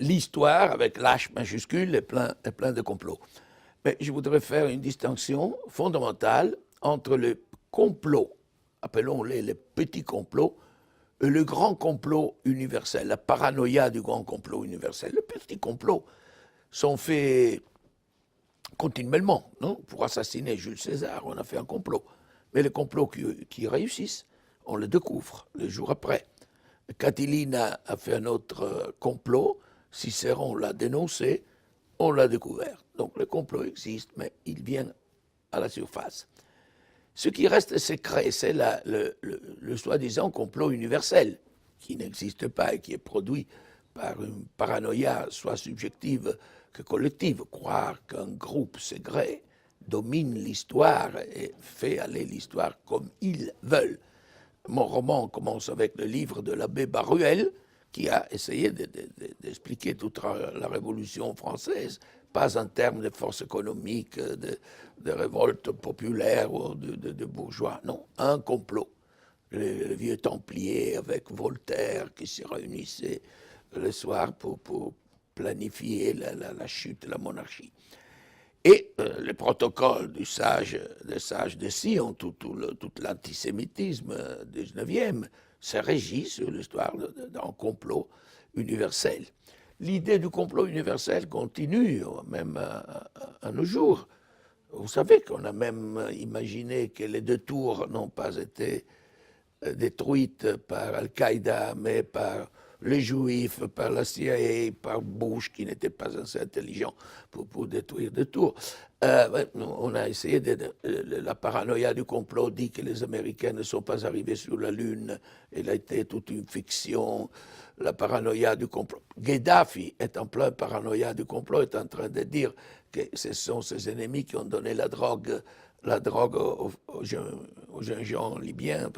l'histoire, avec l'H majuscule, est plein de complots. Mais je voudrais faire une distinction fondamentale entre le complot, appelons-les les petits complots, et le grand complot universel, la paranoïa du grand complot universel. Les petits complots sont faits continuellement, non? Pour assassiner Jules César, on a fait un complot. Mais les complots qui réussissent, on les découvre le jour après. Catilina a fait un autre complot, Cicéron l'a dénoncé, on l'a découvert. Donc le complot existe, mais il vient à la surface. Ce qui reste secret, c'est le soi-disant complot universel, qui n'existe pas et qui est produit par une paranoïa, soit subjective que collective. Croire qu'un groupe secret domine l'histoire et fait aller l'histoire comme ils veulent. Mon roman commence avec le livre de l'abbé Baruel, qui a essayé d'expliquer toute la Révolution française, pas en termes de force économique, de révolte populaire ou de bourgeois, non, un complot. Le vieux Templier avec Voltaire qui se réunissaient le soir pour planifier la chute de la monarchie. Et le protocole des sages de Sion, tout l'antisémitisme du 19e, se régit sur l'histoire d'un complot universel. L'idée du complot universel continue même à nos jours. Vous savez qu'on a même imaginé que les 2 tours n'ont pas été détruites par Al-Qaïda, mais par les Juifs, par la CIA, par Bush, qui n'était pas assez intelligent pour détruire des tours. On a essayé la paranoïa du complot dit que les Américains ne sont pas arrivés sur la Lune, elle a été toute une fiction. La paranoïa du complot. Gheddafi est en plein paranoïa du complot, est en train de dire que ce sont ses ennemis qui ont donné la drogue aux jeunes gens libyens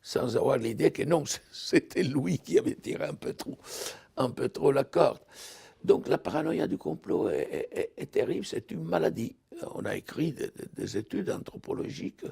sans avoir l'idée que non, c'était lui qui avait tiré un peu trop la corde. Donc la paranoïa du complot est terrible, c'est une maladie. On a écrit des études anthropologiques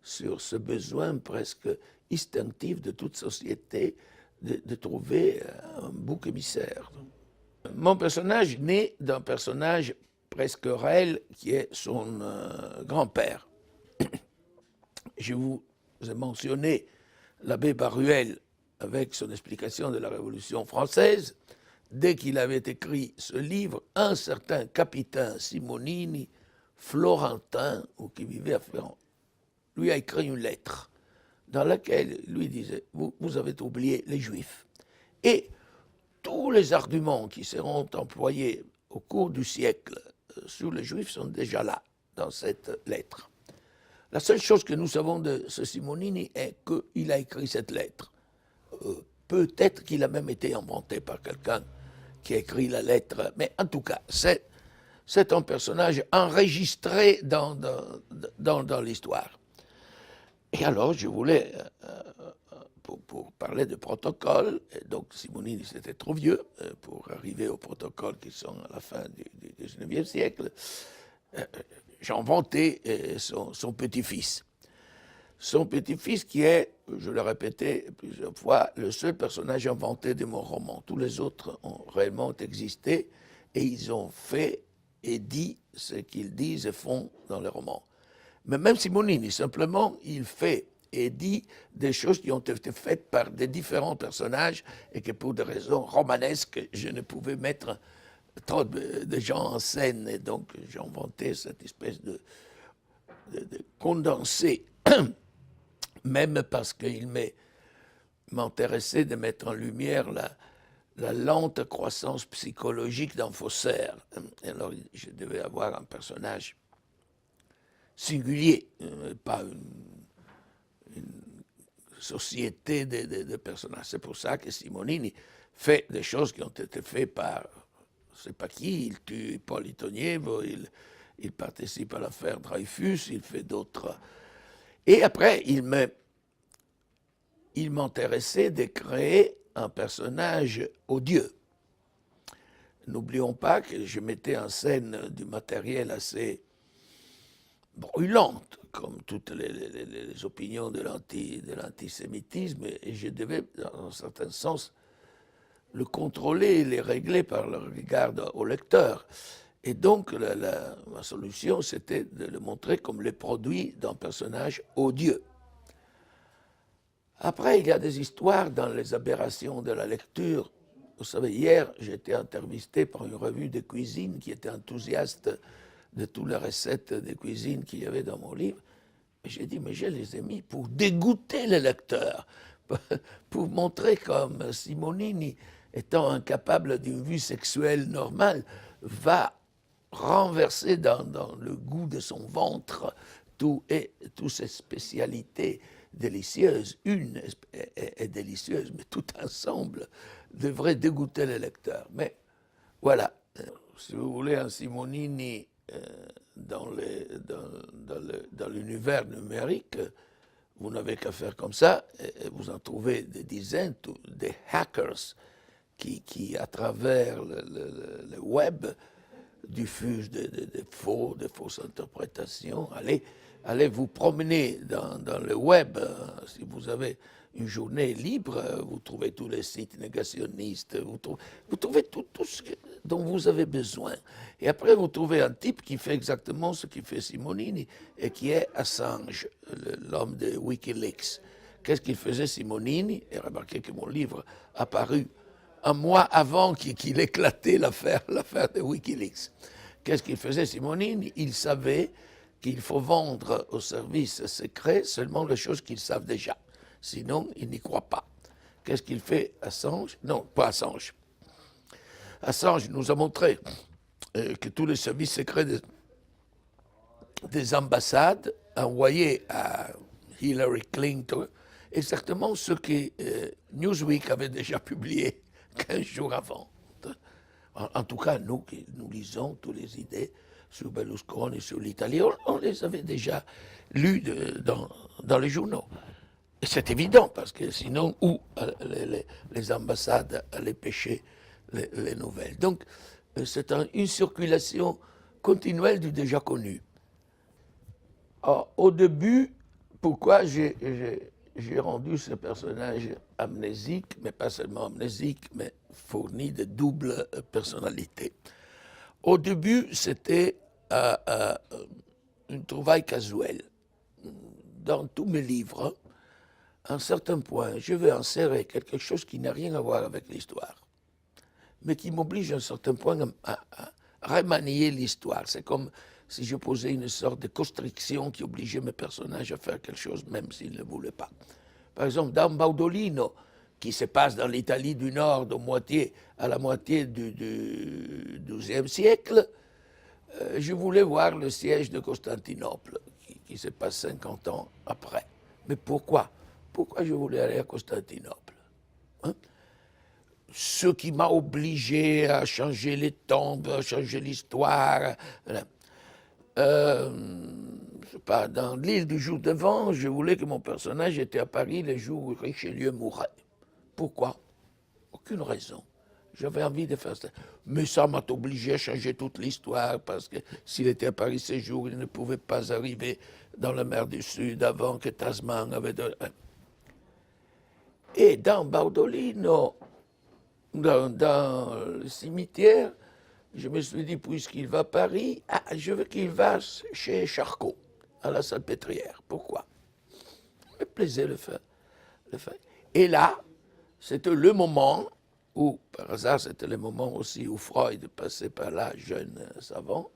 sur ce besoin presque instinctif de toute société de trouver un bouc émissaire. Mon personnage naît d'un personnage presque réel qui est son grand-père. Je vous ai mentionné l'abbé Baruel avec son explication de la Révolution française. Dès qu'il avait écrit ce livre, un certain capitaine Simonini, florentin, ou qui vivait à Florence, lui a écrit une lettre dans laquelle lui disait « Vous avez oublié les Juifs ». Et tous les arguments qui seront employés au cours du siècle sur les Juifs sont déjà là, dans cette lettre. La seule chose que nous savons de ce Simonini est qu'il a écrit cette lettre. Peut-être qu'il a même été inventé par quelqu'un qui a écrit la lettre, mais en tout cas, c'est un personnage enregistré dans l'histoire. Et alors, je voulais, pour parler de protocole, et donc Simonini c'était trop vieux pour arriver aux protocoles qui sont à la fin du 19e siècle, j'ai inventé son petit-fils. Son petit-fils qui est, je l'ai répété plusieurs fois, le seul personnage inventé de mon roman. Tous les autres ont réellement existé et ils ont fait et dit ce qu'ils disent et font dans les romans. Mais même Simonini, simplement, il fait et dit des choses qui ont été faites par des différents personnages et que pour des raisons romanesques, je ne pouvais mettre trop de gens en scène. Et donc, j'ai inventé cette espèce de condensé, même parce qu'il m'intéressait de mettre en lumière la lente croissance psychologique d'un faussaire. Et alors, je devais avoir un personnage singulier, pas une société de personnages. C'est pour ça que Simonini fait des choses qui ont été faites par, je ne sais pas qui, il tue Paul Itonievo, il participe à l'affaire Dreyfus, il fait d'autres. Et après, il m'intéressait de créer un personnage odieux. N'oublions pas que je mettais en scène du matériel assez brûlante, comme toutes les opinions de l'antisémitisme, et je devais, dans un certain sens, le contrôler et les régler par le regard au lecteur. Et donc, ma solution, c'était de le montrer comme le produit d'un personnage odieux. Après, il y a des histoires dans les aberrations de la lecture. Vous savez, hier, j'ai été intervisté par une revue de cuisine qui était enthousiaste de toutes les recettes de cuisine qu'il y avait dans mon livre. Et j'ai dit, mais je les ai mis pour dégoûter les lecteurs, pour montrer comme Simonini, étant incapable d'une vue sexuelle normale, va renverser dans le goût de son ventre toutes ces spécialités délicieuses. Une est délicieuse, mais tout ensemble devrait dégoûter les lecteurs. Mais voilà, si vous voulez un Simonini dans l'univers numérique, vous n'avez qu'à faire comme ça, et vous en trouvez des dizaines, des hackers qui à travers le web, diffusent de fausses interprétations. Allez vous promener dans le web. Si vous avez une journée libre, vous trouvez tous les sites négationnistes, vous trouvez tout ce dont vous avez besoin. Et après, vous trouvez un type qui fait exactement ce qu'il fait Simonini, et qui est Assange, l'homme de Wikileaks. Qu'est-ce qu'il faisait Simonini? Et remarquez que mon livre a paru un mois avant qu'il éclatait l'affaire de Wikileaks. Qu'est-ce qu'il faisait Simonini? Il savait qu'il faut vendre aux services secrets seulement les choses qu'ils savent déjà. Sinon, ils n'y croient pas. Qu'est-ce qu'il fait Assange? Non, pas Assange. Assange nous a montré que tous les services secrets des ambassades envoyaient à Hillary Clinton exactement ce que Newsweek avait déjà publié 15 jours avant. En tout cas, nous lisons toutes les idées sur Berlusconi, sur l'Italie, on les avait déjà lues dans les journaux. Et c'est évident, parce que sinon, où les ambassades allaient pêcher les nouvelles. Donc, c'est une circulation continuelle du déjà connu. Alors, au début, pourquoi j'ai rendu ce personnage amnésique, mais pas seulement amnésique, mais fourni de double personnalité. Au début, c'était une trouvaille casuelle. Dans tous mes livres, à un certain point, je vais insérer quelque chose qui n'a rien à voir avec l'histoire, mais qui m'oblige à un certain point à remanier l'histoire. C'est comme si je posais une sorte de constriction qui obligeait mes personnages à faire quelque chose, même s'ils ne voulaient pas. Par exemple, dans Baudolino, qui se passe dans l'Italie du Nord à la moitié du XIIe siècle, je voulais voir le siège de Constantinople, qui se passe 50 ans après. Mais pourquoi? Pourquoi je voulais aller à Constantinople? Ce qui m'a obligé à changer les tombes, à changer l'histoire. Dans l'île du jour de vent, je voulais que mon personnage était à Paris le jour où Richelieu mourrait. Pourquoi? Aucune raison. J'avais envie de faire ça. Mais ça m'a obligé à changer toute l'histoire, parce que s'il était à Paris ce jour, il ne pouvait pas arriver dans la mer du Sud avant que Tasman avait... Et dans Baudolino, dans le cimetière, je me suis dit, puisqu'il va à Paris, je veux qu'il va chez Charcot, à la Salpêtrière. Pourquoi? Ça me plaisait le faire. Et là, c'était le moment où, par hasard, c'était le moment aussi où Freud passait par là, jeune savant,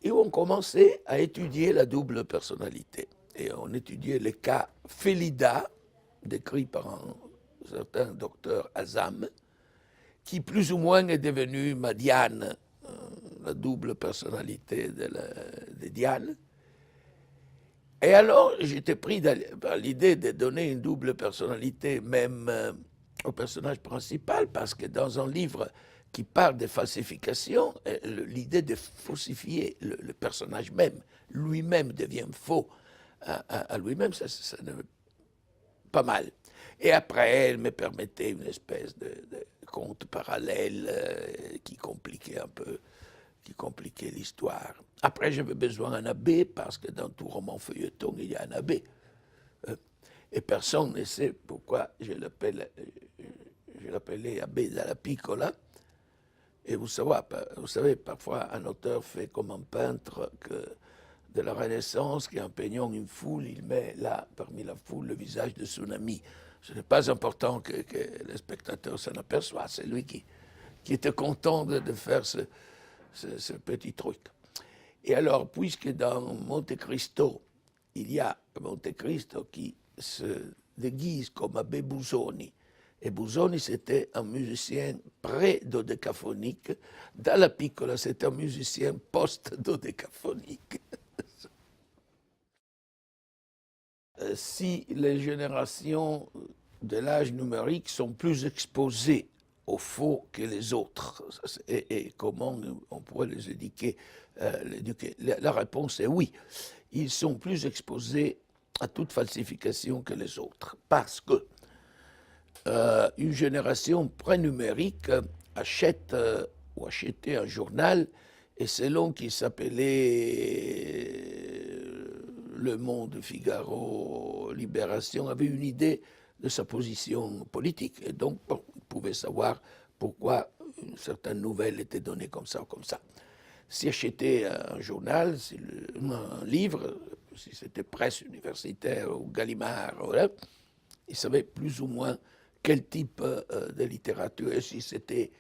et où on commençait à étudier la double personnalité. Et on étudiait les cas Félida, décrit par un certain docteur Azam, qui plus ou moins est devenu ma Diane, la double personnalité de Diane. Et alors, j'étais pris par l'idée de donner une double personnalité même au personnage principal, parce que dans un livre qui parle de falsification, l'idée de falsifier le personnage même, lui-même devient faux à lui-même, ça pas mal. Et après, elle me permettait une espèce de conte parallèle qui compliquait un peu, qui compliquait l'histoire. Après, j'avais besoin d'un abbé, parce que dans tout roman feuilleton, il y a un abbé. Et personne ne sait pourquoi je l'appelais Abbé della Piccola. Et vous savez, parfois un auteur fait comme un peintre de la Renaissance qui, en peignant une foule, il met là, parmi la foule, le visage de son ami. Ce n'est pas important que le spectateur s'en aperçoive, c'est lui qui était content de faire ce petit truc. Et alors, puisque dans Monte Cristo, il y a Monte Cristo qui se déguise comme Abbé Busoni, et Busoni, c'était un musicien pré-dodécaphonique. Dalla Piccola, c'est un musicien post-dodécaphonique. Si les générations de l'âge numérique sont plus exposées au faux que les autres, et comment on pourrait les éduquer, la réponse est oui. Ils sont plus exposés à toute falsification que les autres, parce que une génération pré-numérique achète ou achetait un journal, et selon qu'il s'appelait Le Monde, Figaro, Libération, avait une idée de sa position politique. Et donc, bon, on pouvait savoir pourquoi une certaine nouvelle était donnée comme ça ou comme ça. Si achetait un journal, un livre, si c'était presse universitaire ou Gallimard, voilà, il savait plus ou moins quel type de littérature. Et si c'était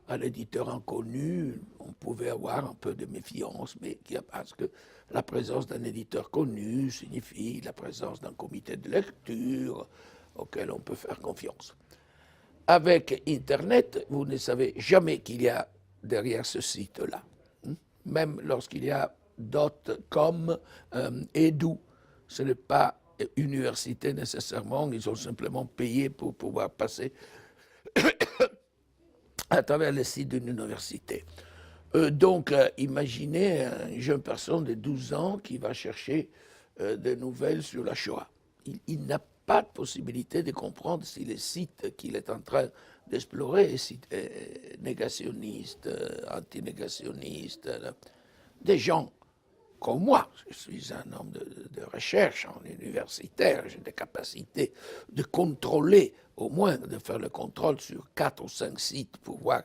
un éditeur inconnu, on pouvait avoir un peu de méfiance, mais parce que la présence d'un éditeur connu signifie la présence d'un comité de lecture auquel on peut faire confiance. Avec Internet, vous ne savez jamais qu'il y a derrière ce site-là. Même lorsqu'il y a .com, Edu, ce n'est pas université nécessairement, ils ont simplement payé pour pouvoir passer à travers le site d'une université. Donc, imaginez une jeune personne de 12 ans qui va chercher des nouvelles sur la Shoah. Il n'a pas de possibilité de comprendre si le site qu'il est en train d'explorer est site négationniste, anti-négationniste. Des gens comme moi, je suis un homme de recherche en universitaire, j'ai des capacités de contrôler, au moins de faire le contrôle sur 4 ou 5 sites pour voir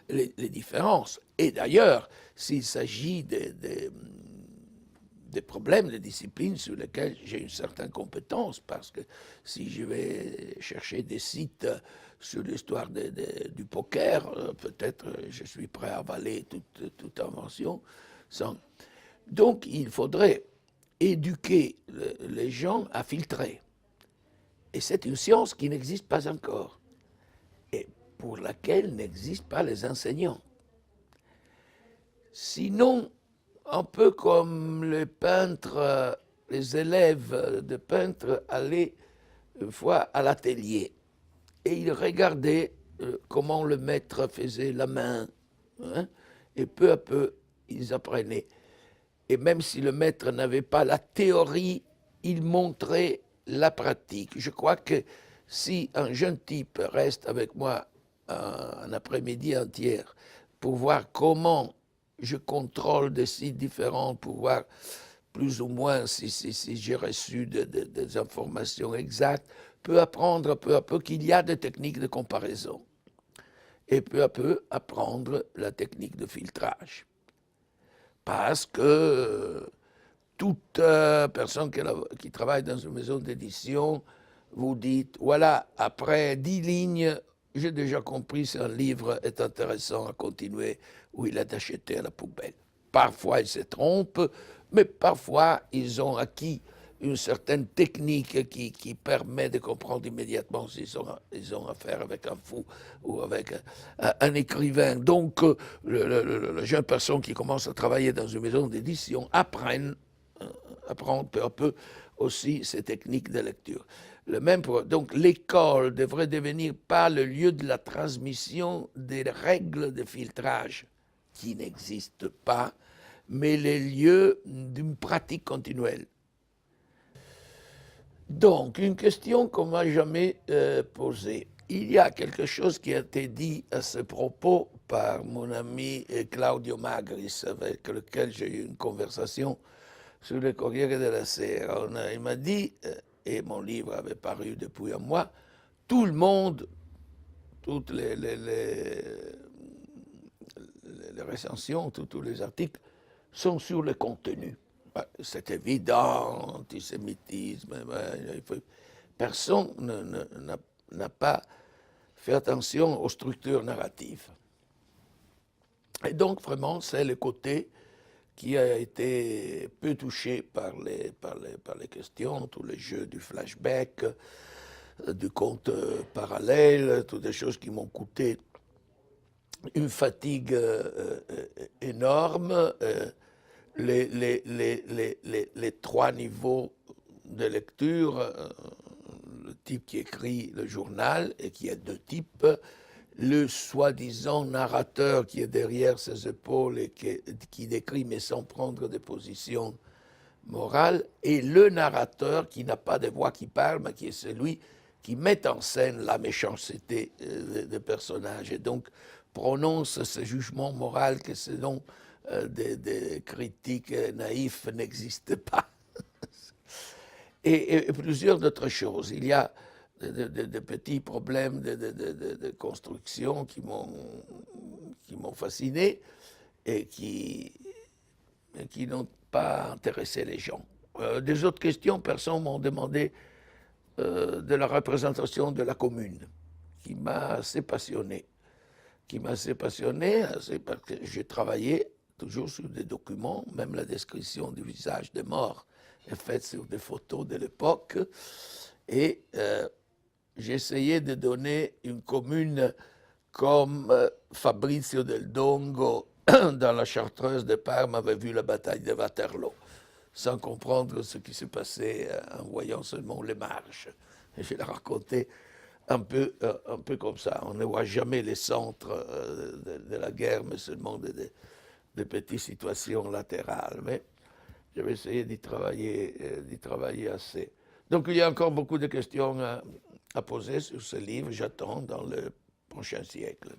les différences. Et d'ailleurs, s'il s'agit des problèmes de discipline sur lesquels j'ai une certaine compétence, parce que si je vais chercher des sites sur l'histoire du poker, peut-être je suis prêt à avaler toute invention sans... Donc, il faudrait éduquer les gens à filtrer. Et c'est une science qui n'existe pas encore et pour laquelle n'existent pas les enseignants. Sinon, un peu comme les peintres, les élèves de peintres allaient une fois à l'atelier et ils regardaient comment le maître faisait la main, hein, et peu à peu, ils apprenaient. Et même si le maître n'avait pas la théorie, il montrait la pratique. Je crois que si un jeune type reste avec moi un après-midi entier pour voir comment je contrôle des sites différents, pour voir plus ou moins si j'ai reçu des informations exactes, peut apprendre peu à peu qu'il y a des techniques de comparaison. Et peu à peu apprendre la technique de filtrage. Parce que toute personne qui travaille dans une maison d'édition vous dit, voilà, après 10 lignes, j'ai déjà compris si un livre est intéressant à continuer ou il est acheté à la poubelle. Parfois, ils se trompent, mais parfois, ils ont acquis une certaine technique qui permet de comprendre immédiatement s'ils ont affaire avec un fou ou avec un écrivain. Donc, la jeune personne qui commence à travailler dans une maison d'édition apprend peu à peu aussi ces techniques de lecture. Donc, l'école devrait devenir pas le lieu de la transmission des règles de filtrage qui n'existent pas, mais les lieux d'une pratique continuelle. Donc, une question qu'on m'a jamais posée. Il y a quelque chose qui a été dit à ce propos par mon ami Claudio Magris, avec lequel j'ai eu une conversation sur le Corriere della Sera. Il m'a dit, et mon livre avait paru depuis un mois, tout le monde, toutes les recensions, tous les articles sont sur le contenu. C'est évident, antisémitisme, personne n'a pas fait attention aux structures narratives. Et donc, vraiment, c'est le côté qui a été peu touché par les questions, tous les jeux du flashback, du conte parallèle, toutes des choses qui m'ont coûté une fatigue énorme. Les 3 niveaux de lecture, le type qui écrit le journal, et qui est 2 types, le soi-disant narrateur qui est derrière ses épaules et qui décrit mais sans prendre de position morale, et le narrateur qui n'a pas de voix qui parle, mais qui est celui qui met en scène la méchanceté des personnages, et donc prononce ce jugement moral que selon des critiques naïfs n'existent pas. Et plusieurs d'autres choses. Il y a de petits problèmes de construction qui m'ont fasciné et qui n'ont pas intéressé les gens. Des autres questions, personnes m'ont demandé de la représentation de la commune, qui m'a assez passionné. Parce que j'ai travaillé toujours sur des documents, même la description du visage des morts est faite sur des photos de l'époque, et j'ai essayé de donner une commune comme Fabrizio del Dongo, dans la Chartreuse de Parme, avait vu la bataille de Waterloo, sans comprendre ce qui se passait en voyant seulement les marches. Et je l'ai raconté un peu comme ça. On ne voit jamais les centres de la guerre, mais seulement des petites situations latérales. Mais je vais essayer d'y travailler assez. Donc il y a encore beaucoup de questions à poser sur ce livre. J'attends dans le prochain siècle.